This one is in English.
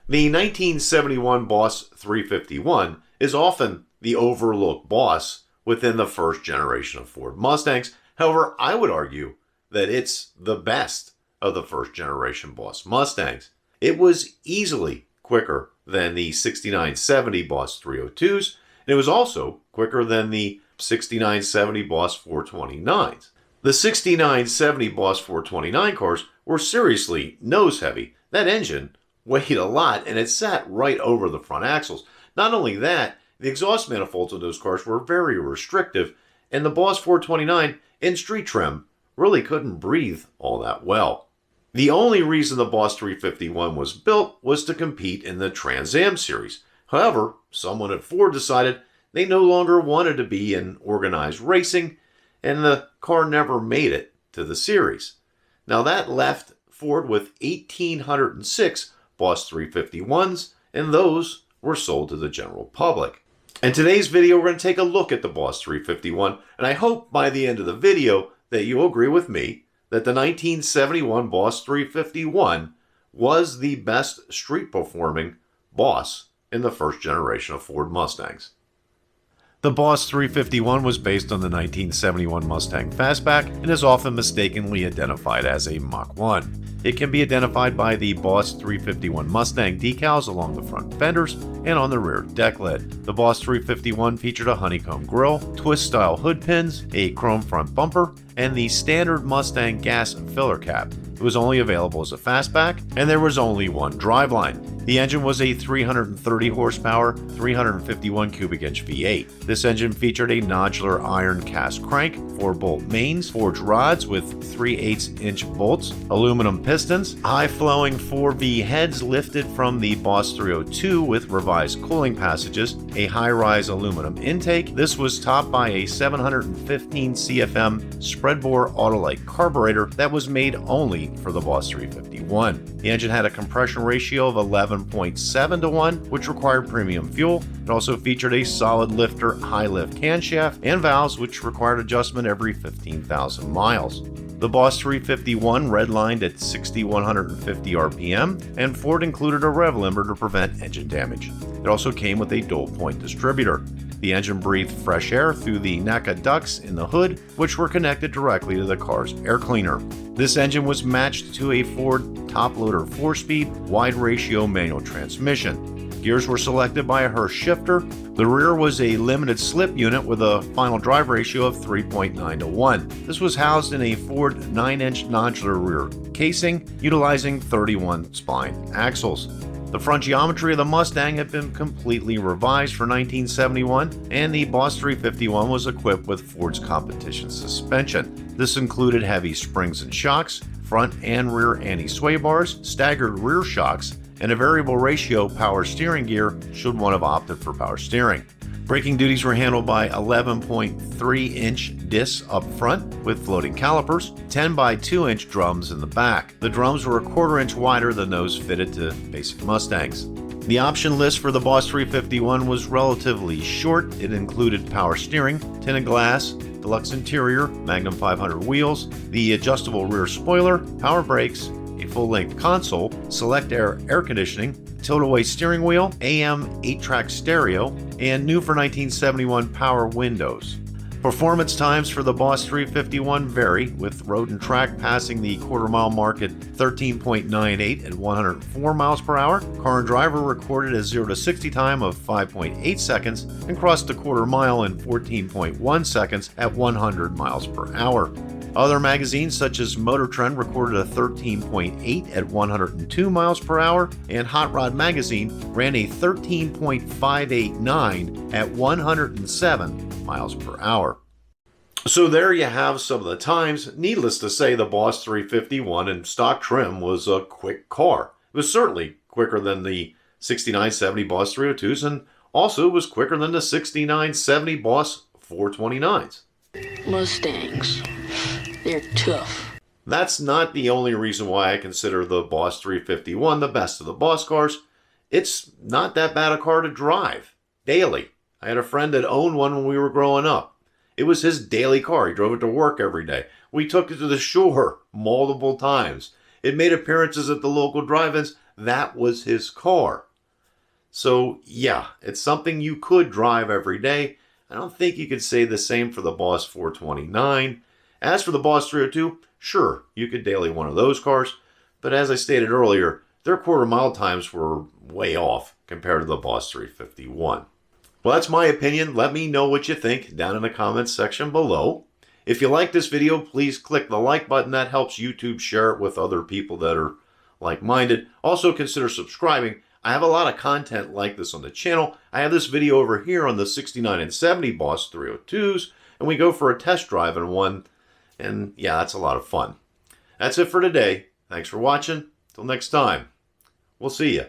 The 1971 Boss 351 is often the overlooked Boss within the first generation of Ford Mustangs. However, I would argue that it's the best of the first generation Boss Mustangs. It was easily quicker than the 6970 Boss 302s, and it was also quicker than the 6970 Boss 429s. The 6970 Boss 429 cars were seriously nose heavy. That engine weighed a lot and it sat right over the front axles. Not only that, the exhaust manifolds of those cars were very restrictive, and the Boss 429 in street trim really couldn't breathe all that well. The only reason the Boss 351 was built was to compete in the Trans Am series. However, someone at Ford decided they no longer wanted to be in organized racing, and the car never made it to the series. Now that left Ford with 1,806 Boss 351s, and those were sold to the general public. In today's video, we're going to take a look at the Boss 351, and I hope by the end of the video that you'll agree with me that the 1971 Boss 351 was the best street performing Boss in the first generation of Ford Mustangs. The Boss 351 was based on the 1971 Mustang Fastback and is often mistakenly identified as a Mach 1. It can be identified by the Boss 351 Mustang decals along the front fenders and on the rear deck lid. The Boss 351 featured a honeycomb grille, twist-style hood pins, a chrome front bumper, and the standard Mustang gas filler cap. It was only available as a fastback, and there was only one driveline. The engine was a 330 horsepower, 351 cubic inch V8. This engine featured a nodular iron cast crank, 4-bolt mains, forged rods with 3/8 inch bolts, aluminum pistons, high-flowing 4V heads lifted from the Boss 302 with revised cooling passages, a high-rise aluminum intake. This was topped by a 715 CFM spread-bore Autolite carburetor that was made only for the Boss 351. The engine had a compression ratio of 11.7 to 1, which required premium fuel. It also featured a solid lifter high-lift camshaft and valves, which required adjustment every 15,000 miles. The Boss 351 redlined at 6,150 RPM, and Ford included a rev limiter to prevent engine damage. It also came with a dual-point distributor. The engine breathed fresh air through the NACA ducts in the hood, which were connected directly to the car's air cleaner. This engine was matched to a Ford top-loader 4-speed, wide-ratio manual transmission. Gears were selected by a Hurst shifter. The rear was a limited slip unit with a final drive ratio of 3.9 to 1. This was housed in a Ford 9-inch nodular rear casing, utilizing 31 spine axles. The front geometry of the Mustang had been completely revised for 1971, and the Boss 351 was equipped with Ford's competition suspension. This included heavy springs and shocks, front and rear anti-sway bars, staggered rear shocks, and a variable ratio power steering gear should one have opted for power steering. Braking duties were handled by 11.3-inch discs up front with floating calipers, 10 by 2-inch drums in the back. The drums were a 1/4 inch wider than those fitted to basic Mustangs. The option list for the Boss 351 was relatively short. It included power steering, tinted glass, deluxe interior, Magnum 500 wheels, the adjustable rear spoiler, power brakes, a full-length console, select air conditioning, tilt-away steering wheel, AM 8-track stereo, and new for 1971 power windows. Performance times for the Boss 351 vary, with road and track passing the 1/4 mile mark at 13.98 at 104 miles per hour. Car and driver recorded a 0 to 60 time of 5.8 seconds and crossed a 1/4 mile in 14.1 seconds at 100 miles per hour. Other magazines such as Motor Trend recorded a 13.8 at 102 miles per hour, and Hot Rod Magazine ran a 13.589 at 107 miles per hour. So there you have some of the times. Needless to say, the Boss 351 in stock trim was a quick car. It was certainly quicker than the 6970 Boss 302s, and also was quicker than the 6970 Boss 429s. Mustangs. They're tough. That's not the only reason why I consider the Boss 351 the best of the Boss cars. It's not that bad a car to drive daily. I had a friend that owned one when we were growing up. It was his daily car. He drove it to work every day. We took it to the shore multiple times. It made appearances at the local drive-ins that was his car. So yeah, it's something you could drive every day. I don't think you could say the same for the Boss 429. As for the Boss 302, sure, you could daily one of those cars, but as I stated earlier, their quarter mile times were way off compared to the Boss 351. Well, that's my opinion. Let me know what you think down in the comments section below. If you like this video, please click the like button. That helps YouTube share it with other people that are like-minded. Also, consider subscribing. I have a lot of content like this on the channel. I have this video over here on the 69 and 70 Boss 302s, and we go for a test drive in one, and yeah, that's a lot of fun. That's it for today. Thanks for watching. Till next time, we'll see you.